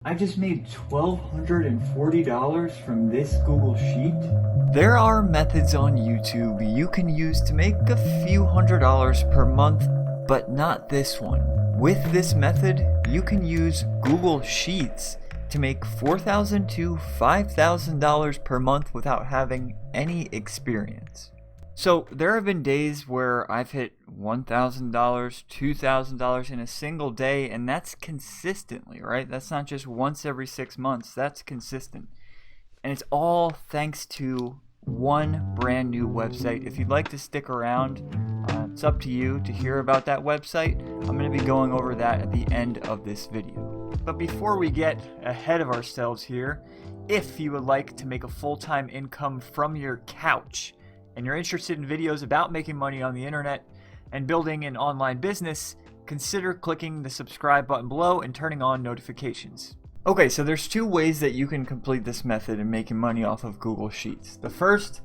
I just made $1,240 from this Google Sheet. There are methods on YouTube you can use to make a few $100s per month, but not this one. With this method, you can use Google Sheets to make $4,000 to $5,000 per month without having any experience. So there have been days where I've hit $1,000, $2,000 in a single day, and that's consistently, right? That's not just once every 6 months, that's consistent. And it's all thanks to one brand new website. If you'd like to stick around, it's up to you to hear about that website. I'm going to be going over that at the end of this video. But before we get ahead of ourselves here, if you would like to make a full-time income from your couch, and you're interested in videos about making money on the internet and building an online business, consider clicking the subscribe button below and turning on notifications. Okay, so there's two ways that you can complete this method in making money off of Google Sheets. The first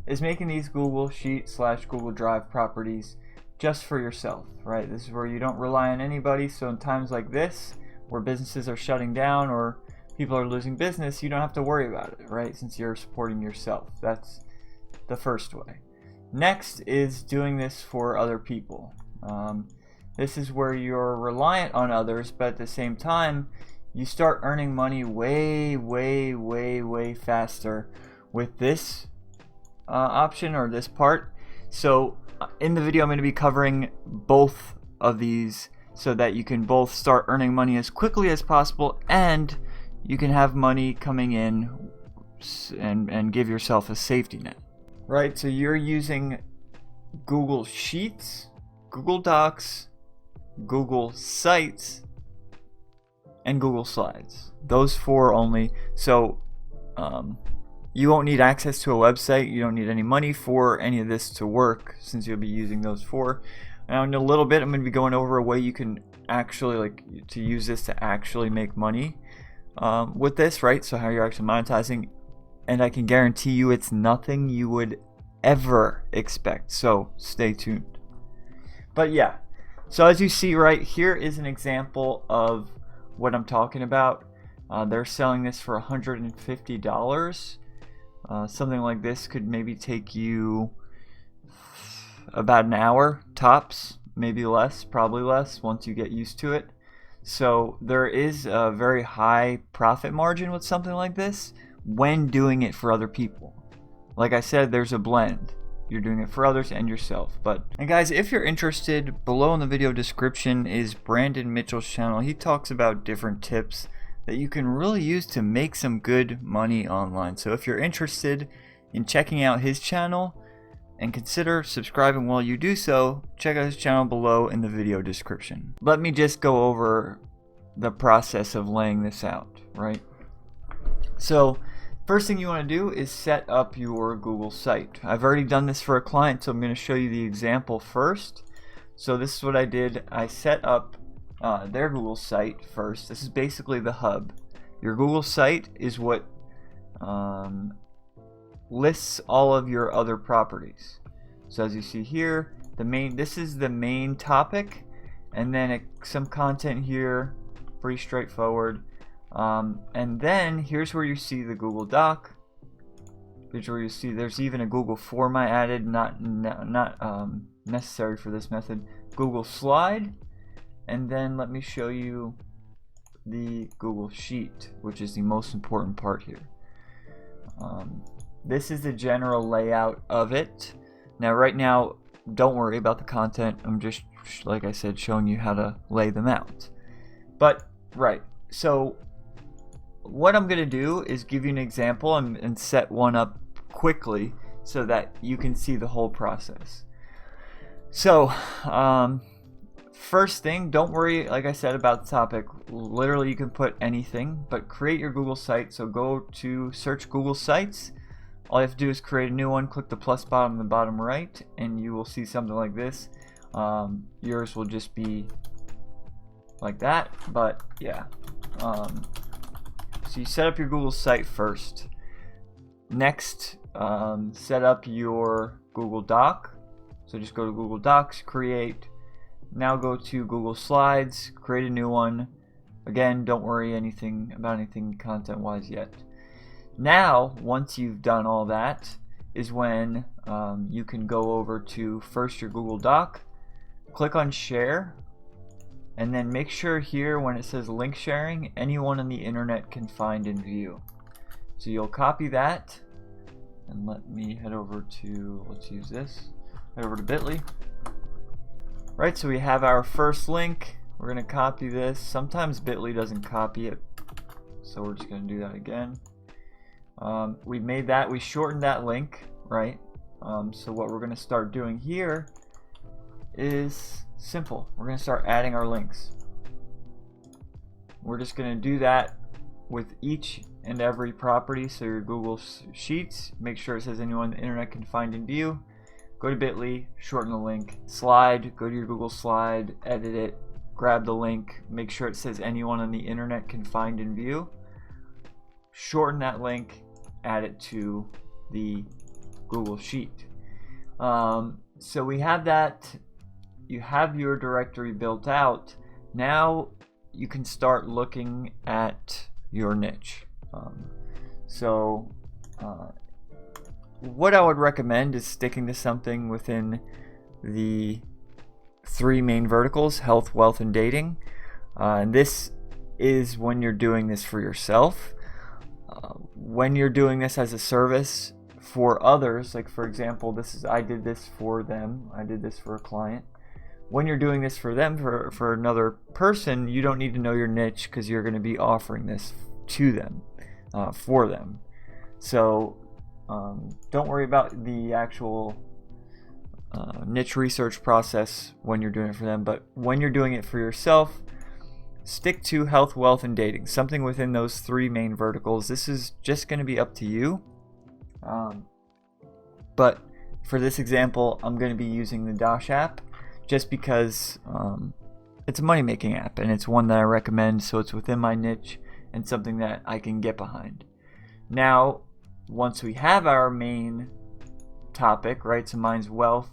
is making these Google Sheet / Google Drive properties just for yourself, right? This is where you don't rely on anybody, so in times like this, where businesses are shutting down or people are losing business, you don't have to worry about it, right? Since you're supporting yourself. That's the first way. Next is doing this for other people. This is where you're reliant on others, but at the same time, you start earning money way faster with this option or this part. So in the video, I'm going to be covering both of these so that you can both start earning money as quickly as possible, and you can have money coming in and give yourself a safety net. Right, so you're using Google Sheets, Google Docs, Google Sites, and Google Slides. Those four only. So you won't need access to a website. You don't need any money for any of this to work, since you'll be using those four. Now in a little bit, I'm going to be going over a way you can actually to use this to actually make money with this, right? So how you're actually monetizing. And I can guarantee you it's nothing you would ever expect. So stay tuned. But yeah, so as you see right here is an example of what I'm talking about. They're selling this for $150. Something like this could maybe take you about an hour tops, maybe less, probably less once you get used to it. So there is a very high profit margin with something like this when doing it for other people. Like I said, there's a blend. You're doing it for others and yourself. And guys, if you're interested, below in the video description is Brandon Mitchell's channel. He talks about different tips that you can really use to make some good money online. So if you're interested in checking out his channel, and consider subscribing while you do so, check out his channel below in the video description. Let me just go over the process of laying this out, right? So first thing you want to do is set up your Google site. I've already done this for a client, so I'm going to show you the example first. So this is what I did. I set up their Google site first. This is basically the hub. Your Google site is what lists all of your other properties. So as you see here, this is the main topic, and then some content here, pretty straightforward. And then here's where you see the Google Doc. Here's where you see there's even a Google form I added, not necessary for this method. Google Slide, and then let me show you the Google Sheet, which is the most important part here. This is the general layout of it. Now right now, don't worry about the content. I'm just, like I said, showing you how to lay them out. But right, so what I'm going to do is give you an example and set one up quickly so that you can see the whole process. So first thing, don't worry, like I said, about the topic. Literally you can put anything, but create your Google site. So go to search Google Sites. All you have to do is create a new one, click the plus button in the bottom right, and you will see something like this. Yours will just be like that, but yeah. So you set up your Google site first. Next, set up your Google Doc. So just go to Google Docs, create. Now go to Google Slides, create a new one, Again, don't worry about anything content-wise yet. Now, once you've done all that, is when you can go over to first your Google Doc, click on share, and then make sure here when it says link sharing, anyone on the internet can find and view. So you'll copy that, and let me head over to, let's use this, head over to bit.ly. Right, so we have our first link. We're going to copy this. Sometimes bit.ly doesn't copy it, so we're just going to do that again. We made that, we shortened that link, right? So what we're going to start doing here is simple. We're going to start adding our links. We're just going to do that with each and every property. So your Google Sheets, make sure it says anyone on the internet can find and view. Go to bit.ly, shorten the link, slide, go to your Google slide, edit it, grab the link, make sure it says anyone on the internet can find and view. Shorten that link, add it to the Google Sheet. So we have that. You have your directory built out. Now you can start looking at your niche. What I would recommend is sticking to something within the 3 main verticals: health, wealth, and dating. And this is when you're doing this for yourself. When you're doing this as a service for others, like for example, I did this for them, I did this for a client. When you're doing this for them, for another person, you don't need to know your niche because you're going to be offering this to them, for them. So don't worry about the actual niche research process when you're doing it for them, but when you're doing it for yourself, stick to health, wealth, and dating, something within those 3 main verticals. This is just going to be up to you, but for this example I'm going to be using the Dosh app just because it's a money-making app and it's one that I recommend, so it's within my niche and something that I can get behind. Now once we have our main topic, right, so mine's wealth,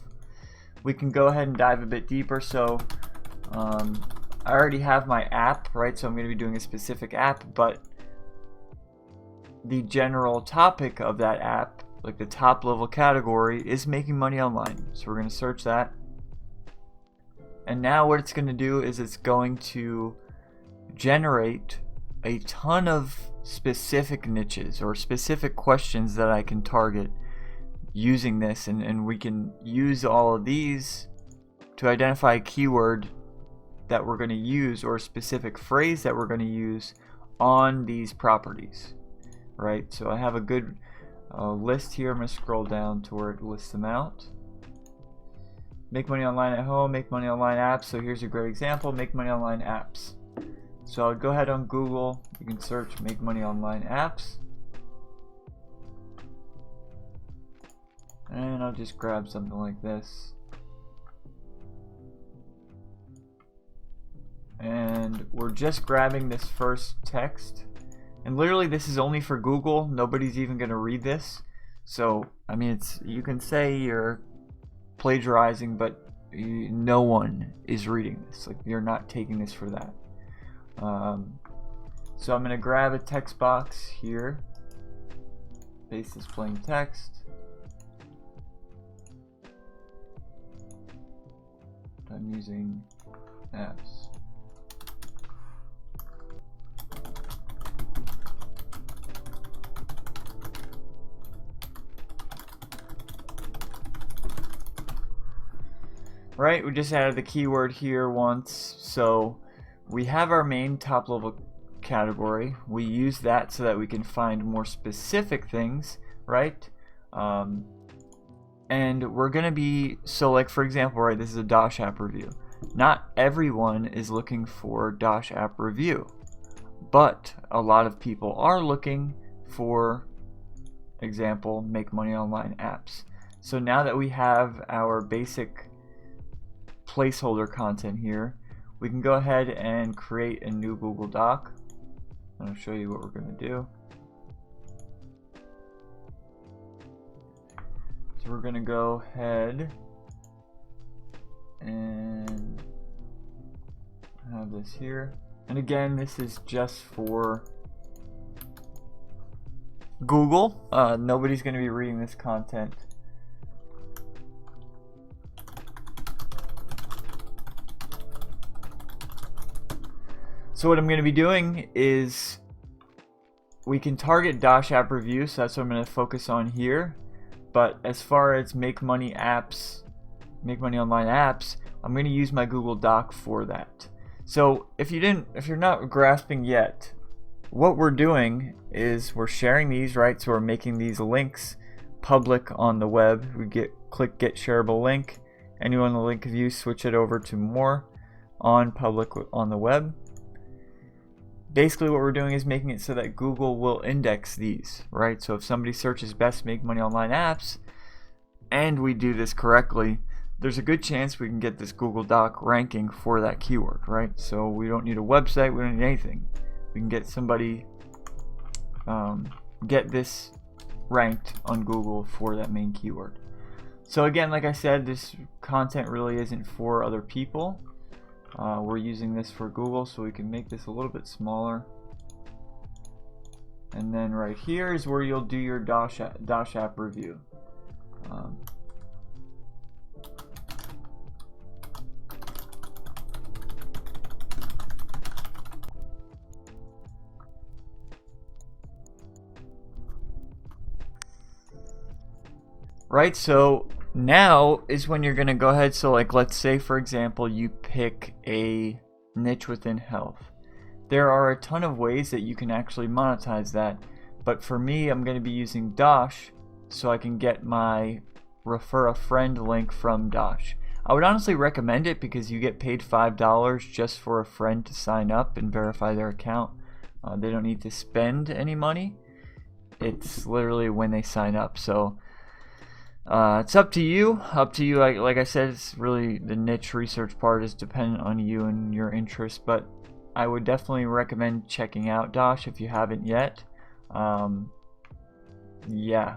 we can go ahead and dive a bit deeper. So I already have my app, right, so I'm going to be doing a specific app, but the general topic of that app, like the top level category, is making money online. So we're going to search that, and now what it's going to do is it's going to generate a ton of specific niches or specific questions that I can target using this, and we can use all of these to identify a keyword that we're going to use or a specific phrase that we're going to use on these properties, right? So I have a good list here. I'm going to scroll down to where it lists them out. Make money online at home, make money online apps. So here's a great example: make money online apps. So I'll go ahead on Google, you can search make money online apps, and I'll just grab something like this, and we're just grabbing this first text, and literally this is only for Google. Nobody's even going to read this, so I mean, you can say you're plagiarizing, but no one is reading this. Like, you're not taking this for that. So I'm going to grab a text box here, paste this plain text. I'm using apps. Right, we just added the keyword here once, so we have our main top level category. We use that so that we can find more specific things, right? And we're gonna be, so like for example, right, this is a Dosh app review. Not everyone is looking for Dosh app review, but a lot of people are looking for, example, make money online apps. So now that we have our basic placeholder content here, we can go ahead and create a new Google Doc. I'll show you what we're going to do. So we're going to go ahead and have this here. And again, this is just for Google. Nobody's going to be reading this content. So what I'm going to be doing is we can target Dosh app review, so that's what I'm going to focus on here. But as far as make money apps, make money online apps, I'm going to use my Google Doc for that. So if you're not grasping yet, what we're doing is we're sharing these, right? So we're making these links public on the web. We click get shareable link. Anyone in the link view, switch it over to more on public on the web. Basically what we're doing is making it so that Google will index these, right? So if somebody searches best make money online apps and we do this correctly, there's a good chance we can get this Google Doc ranking for that keyword, right? So we don't need a website, we don't need anything. We can get somebody, get this ranked on Google for that main keyword. So again, like I said, this content really isn't for other people. We're using this for Google, so we can make this a little bit smaller. And then right here is where you'll do your Dosh app review. Right, so now is when you're going to go ahead. So like, let's say for example you pick a niche within health. There are a ton of ways that you can actually monetize that, but for me I'm going to be using Dosh so I can get my refer a friend link from Dosh. I would honestly recommend it because you get paid $5 just for a friend to sign up and verify their account. They don't need to spend any money. It's literally when they sign up. So it's up to you. Like I said, it's really the niche research part is dependent on you and your interests, but I would definitely recommend checking out Dosh if you haven't yet. Yeah,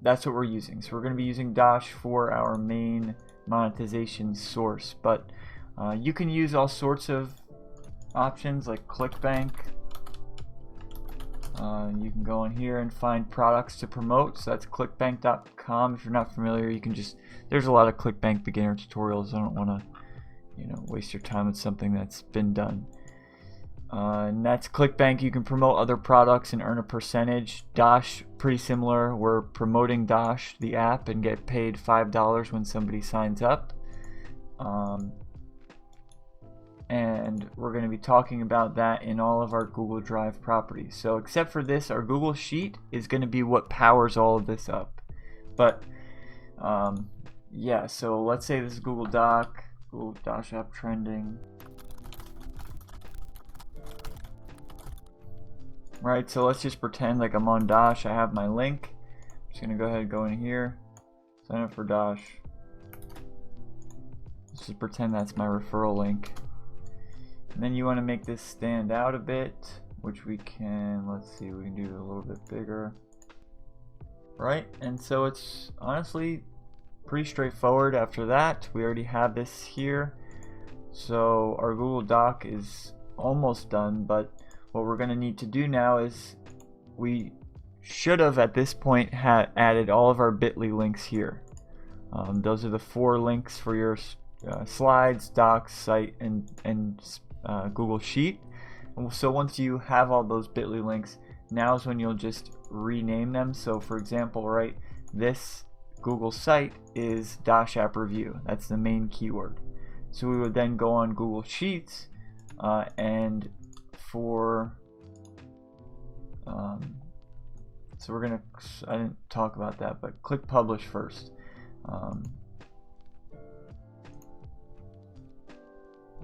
that's what we're using. So we're going to be using Dosh for our main monetization source, but you can use all sorts of options like ClickBank. You can go in here and find products to promote, so that's clickbank.com. If you're not familiar, you can just, there's a lot of ClickBank beginner tutorials. I don't want to waste your time with something that's been done. And that's ClickBank. You can promote other products and earn a percentage. Dosh, pretty similar. We're promoting Dosh, the app, and get paid $5 when somebody signs up. And we're going to be talking about that in all of our Google Drive properties. So except for this, our Google Sheet is going to be what powers all of this up. But yeah, so let's say this is Google Doc, Google Dosh app trending. Right, so let's just pretend like I'm on Dosh. I have my link. I'm just going to go ahead and go in here, sign up for Dosh. Let's just pretend that's my referral link. And then you want to make this stand out a bit, which we can, let's see, we can do it a little bit bigger. Right, and so it's honestly pretty straightforward after that. We already have this here. So our Google Doc is almost done, but what we're going to need to do now is we should have at this point added all of our bit.ly links here. Those are the 4 links for your slides, docs, site, and Google Sheet. And so once you have all those bit.ly links, now is when you'll just rename them. So for example, right, this Google site is Dosh app review. That's the main keyword. So we would then go on Google Sheets and for so we're gonna, I didn't talk about that, but click publish first.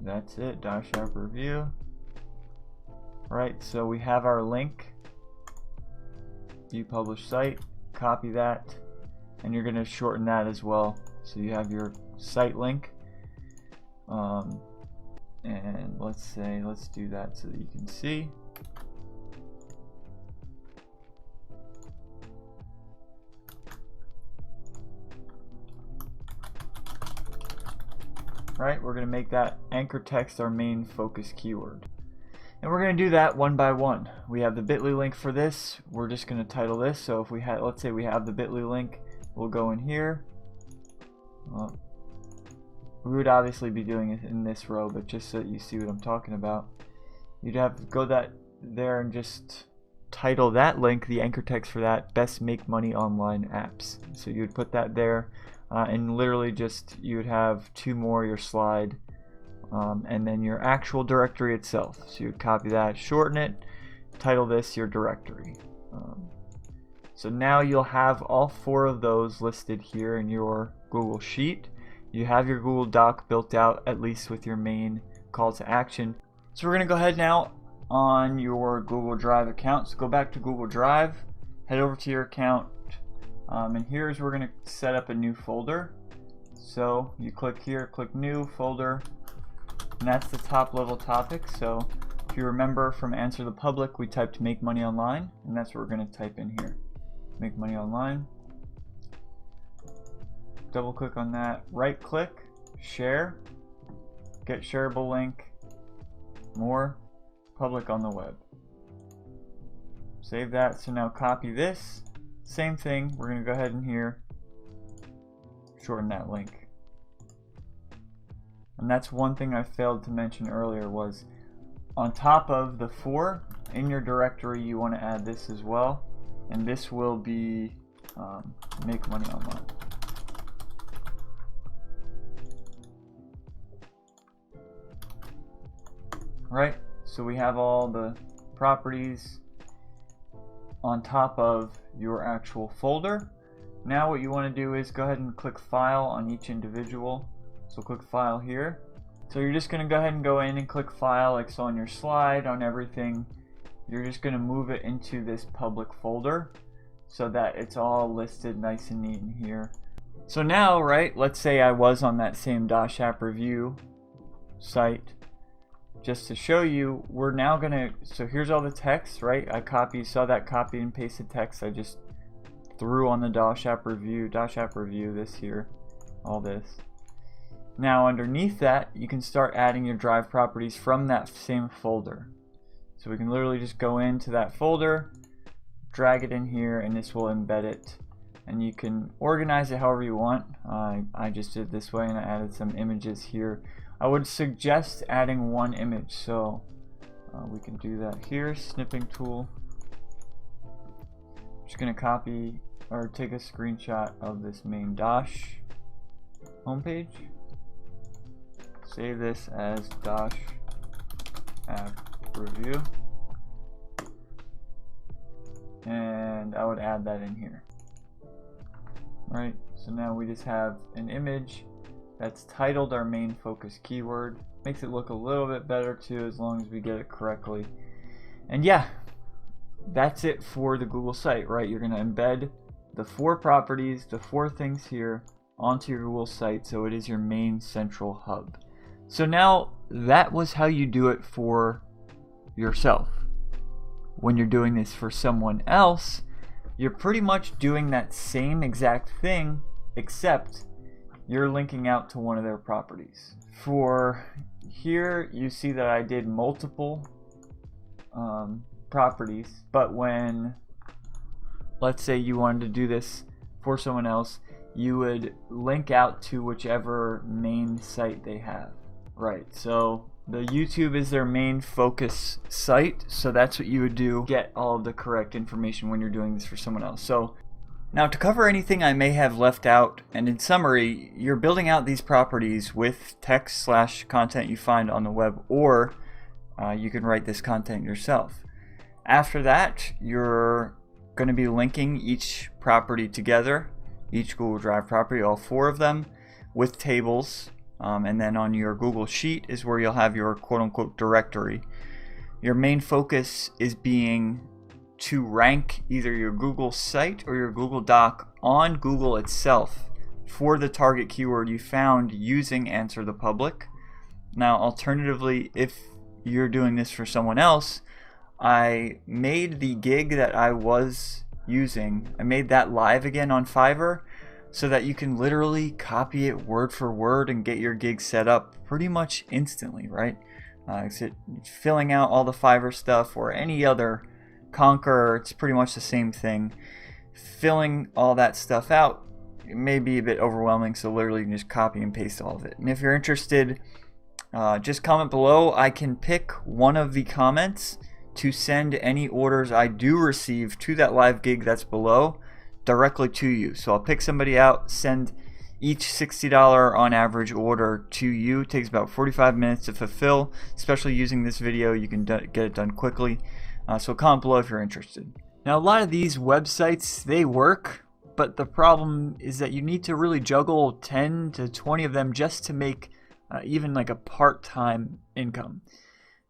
That's it, Dosh app review. Right, so we have our link, view publish site, copy that, and you're gonna shorten that as well. So you have your site link, and let's do that so that you can see. Right, we're going to make that anchor text our main focus keyword. And we're going to do that one by one. We have the bit.ly link for this. We're just going to title this. So if we had, let's say we have the bit.ly link, we'll go in here. Well, we would obviously be doing it in this row, but just so that you see what I'm talking about, you'd have to go there and just title that link, the anchor text for that, best make money online apps. So you would put that there, and literally just you would have two more, your slide, and then your actual directory itself. So you would copy that, shorten it, title this your directory. So now you'll have all four of those listed here in your Google Sheet. You have your Google Doc built out, at least with your main call to action. So we're going to go ahead now on your Google Drive account. So go back to Google Drive, head over to your account, and here's where we're going to set up a new folder. So you click here, click new folder, and that's the top level topic. So if you remember from Answer the Public, we typed make money online, and that's what we're going to type in here, make money online. Double click on that, right click, share, get shareable link, more, public on the web. Save that. So now copy this, same thing, we're going to go ahead and here shorten that link. And that's one thing I failed to mention earlier, was on top of the four in your directory you want to add this as well, and this will be make money online. Right, so we have all the properties on top of your actual folder. Now what you want to do is go ahead and click File on each individual. So click File here. So you're just going to go ahead and go in and click File, like so on your slide, on everything. You're just going to move it into this public folder so that it's all listed nice and neat in here. So now, right, let's say I was on that same Dosh App Review site. Just to show you, we're now gonna, so here's all the text, right? Saw that copy and pasted text I just threw on the Dosh App Review, this here, all this. Now underneath that, you can start adding your Drive properties from that same folder. So we can literally just go into that folder, drag it in here, and this will embed it. And you can organize it however you want. I just did it this way, and I added some images here. I would suggest adding one image, so we can do that here. Snipping tool. Just gonna copy or take a screenshot of this main Dosh homepage. Save this as Dosh App Review, and I would add that in here. Right. So now we just have an image that's titled our main focus keyword. Makes it look a little bit better too, as long as we get it correctly. And yeah, that's it for the Google site, right? You're going to embed the four properties, the four things here, onto your Google site, so it is your main central hub. So now that was how you do it for yourself. When you're doing this for someone else, you're pretty much doing that same exact thing, except you're linking out to one of their properties. For here, you see that I did multiple properties, but when, let's say you wanted to do this for someone else, you would link out to whichever main site they have. Right, so the YouTube is their main focus site, so that's what you would do, get all of the correct information when you're doing this for someone else. So now to cover anything I may have left out, and in summary, you're building out these properties with text/content you find on the web, or you can write this content yourself. After that, you're going to be linking each property together, each Google Drive property, all four of them, with tables, and then on your Google Sheet is where you'll have your quote-unquote directory. Your main focus is being to rank either your Google site or your Google Doc on Google itself for the target keyword you found using Answer the Public. Now, alternatively, if you're doing this for someone else, I made the gig that I was using, I made that live again on Fiverr, so that you can literally copy it word for word and get your gig set up pretty much instantly, right? Filling out all the Fiverr stuff or any other Conqueror, it's pretty much the same thing. Filling all that stuff out, it may be a bit overwhelming, so literally you can just copy and paste all of it. And if you're interested, just comment below. I can pick one of the comments to send any orders I do receive to that live gig that's below directly to you. So I'll pick somebody out, send each $60 on average order to you. It takes about 45 minutes to fulfill. Especially using this video, you can get it done quickly. So comment below if you're interested. Now, a lot of these websites, they work, but the problem is that you need to really juggle 10 to 20 of them just to make even like a part-time income.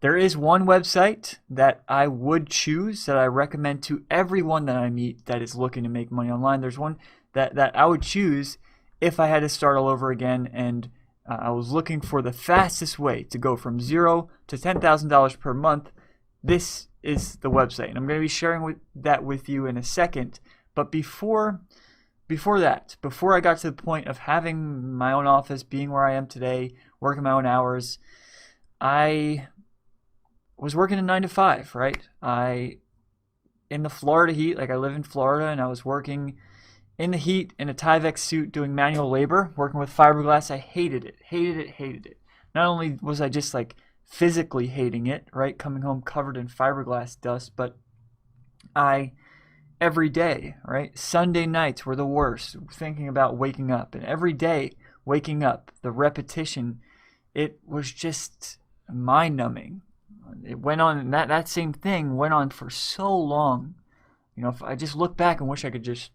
There is one website that I would choose, that I recommend to everyone that I meet that is looking to make money online. There's one that I would choose if I had to start all over again, and I was looking for the fastest way to go from $0 to $10,000 per month. This is the website, and I'm going to be sharing that with you in a second. But before I got to the point of having my own office, being where I am today, working my own hours, I was working a 9 to 5, right? In the Florida heat, like I live in Florida, and I was working in the heat in a Tyvek suit doing manual labor, working with fiberglass. I hated it. Not only was I just like physically hating it, right? Coming home covered in fiberglass dust, but every day, right? Sunday nights were the worst, thinking about waking up. And every day waking up, the repetition, it was just mind-numbing. It went on, and that same thing went on for so long. You know, if I just look back and wish I could just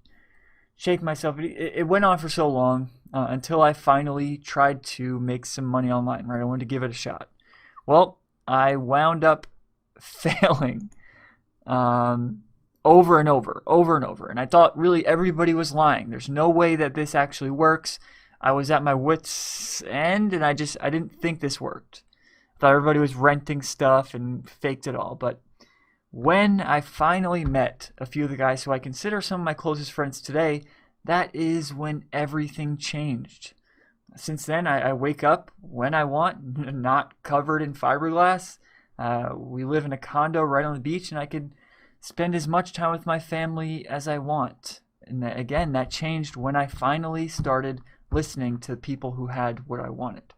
shake myself. It went on for so long until I finally tried to make some money online, right? I wanted to give it a shot. Well, I wound up failing over and over. And I thought really everybody was lying. There's no way that this actually works. I was at my wit's end, and I didn't think this worked. I thought everybody was renting stuff and faked it all. But when I finally met a few of the guys who I consider some of my closest friends today, that is when everything changed. Since then, I wake up when I want, not covered in fiberglass. We live in a condo right on the beach, and I could spend as much time with my family as I want. And again, that changed when I finally started listening to people who had what I wanted.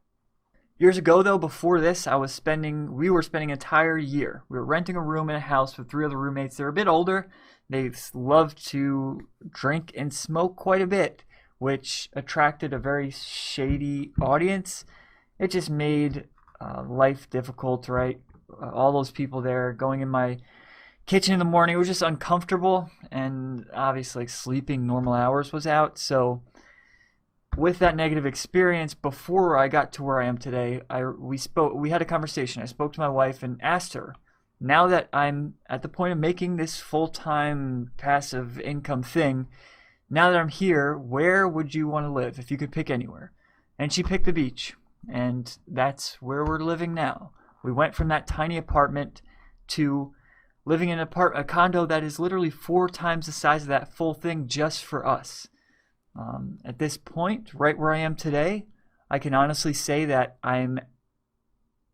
Years ago, though, before this, we were spending an entire year. We were renting a room in a house with 3 other roommates. They're a bit older. They loved to drink and smoke quite a bit, which attracted a very shady audience. It just made life difficult, right? All those people there going in my kitchen in the morning, it was just uncomfortable, and obviously sleeping normal hours was out. So with that negative experience, before I got to where I am today, we had a conversation. I spoke to my wife and asked her, now that I'm at the point of making this full-time passive income thing, now that I'm here, where would you want to live if you could pick anywhere? And she picked the beach, and that's where we're living now. We went from that tiny apartment to living in a condo that is literally 4 times the size of that full thing just for us. At this point, right where I am today, I can honestly say that I'm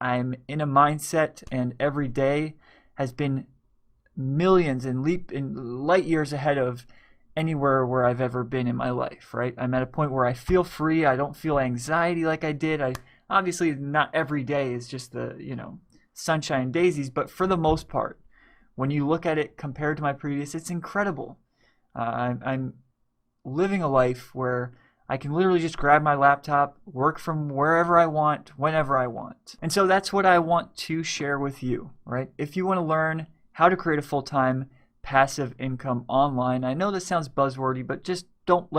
in a mindset, and every day has been millions and light years ahead of anywhere where I've ever been in my life, right? I'm at a point where I feel free. I don't feel anxiety like I did. Obviously not every day is just the, sunshine and daisies, but for the most part, when you look at it compared to my previous, it's incredible. I'm living a life where I can literally just grab my laptop, work from wherever I want, whenever I want. And so that's what I want to share with you, right? If you want to learn how to create a full-time passive income online, I know this sounds buzzwordy, but just don't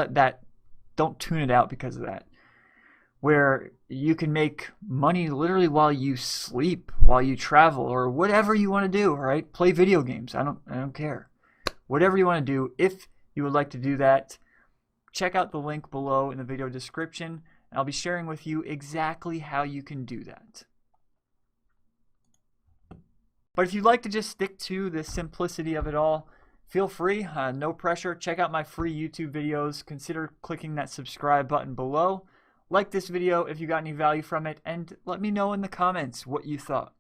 tune it out because of that. Where you can make money literally while you sleep, while you travel, or whatever you want to do, right? Play video games. I don't care. Whatever you want to do, if you would like to do that, check out the link below in the video description. I'll be sharing with you exactly how you can do that. But if you'd like to just stick to the simplicity of it all, feel free, no pressure. Check out my free YouTube videos. Consider clicking that subscribe button below. Like this video if you got any value from it, and let me know in the comments what you thought.